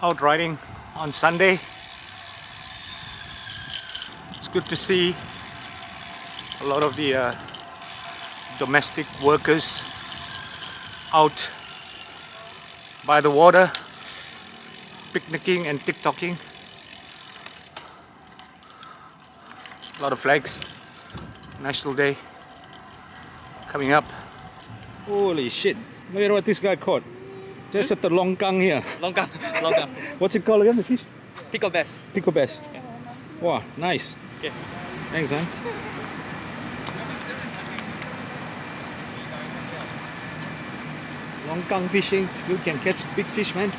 out riding on Sunday. It's good to see a lot of the domestic workers out by the water, picnicking and TikToking. A lot of flags. National Day coming up. Holy shit! Look at what this guy caught. Just at the Longkang here. Longkang, Longkang. What's it called again, the fish? Pickle bass. Pickle bass. Okay. Wow, nice. Okay. Thanks, man. Longkang fishing, still can catch big fish, man.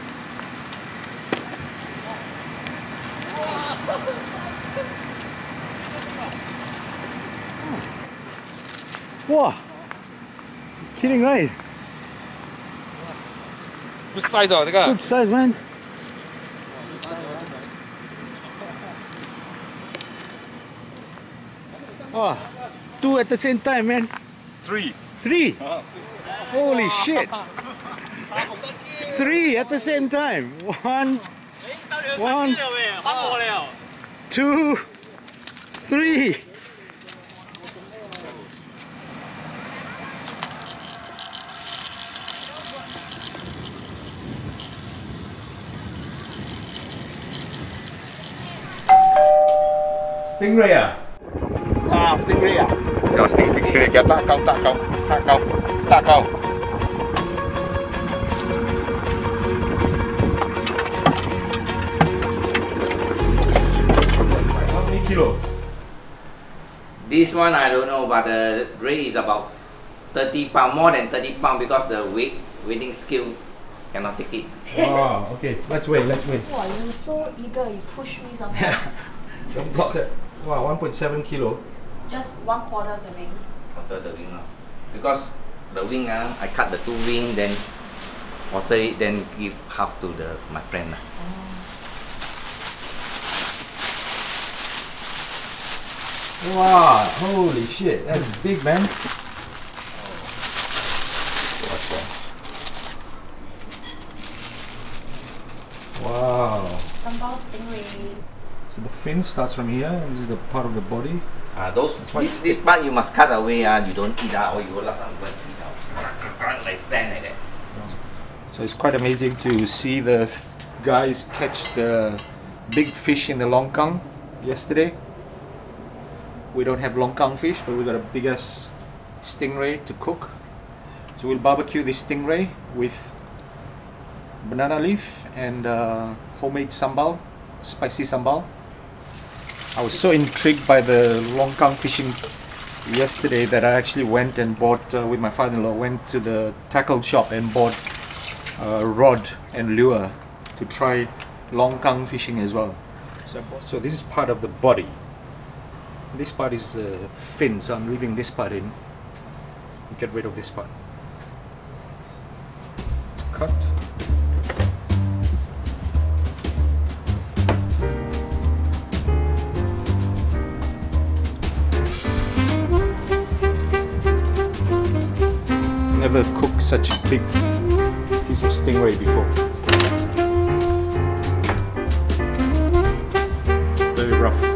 Wow! Kidding, right? Good size, oh, Good size, man. Oh, two at the same time, man. Three. Three? Holy shit! Three at the same time. One, two, three. Stingray à? Stingray à? Rồi, Stingray cho ta câu. How many kilo? This one I don't know, but the rate is about 30 pound, more than 30 pound, because the weighting scale cannot take it. Oh, okay. Let's wait. Wow, you're so eager, you push me something. Wow, 1.7 kilo. Just 1/4 the ring. Water the wing, because the wing, I cut the two wing, then water it, then give half to my friend. Wow, holy shit, that's big, man. Wow. Sambal stingray. So the fin starts from here, and this is the part of the body. This part you must cut away, you don't eat that, or you will last time go and eat out. Like sand like that. So it's quite amazing to see the guys catch the big fish in the Longkang yesterday. We don't have Longkang fish, but we got a biggest stingray to cook. So we'll barbecue this stingray with banana leaf and homemade sambal, spicy sambal. I was so intrigued by the Longkang fishing yesterday that I actually went and bought, with my father-in-law, went to the tackle shop and bought rod and lure to try Longkang fishing as well. So this is part of the body. This part is the fin, so I'm leaving this part in. Get rid of this part. Cut. Never cooked such a big piece of stingray before. Very rough.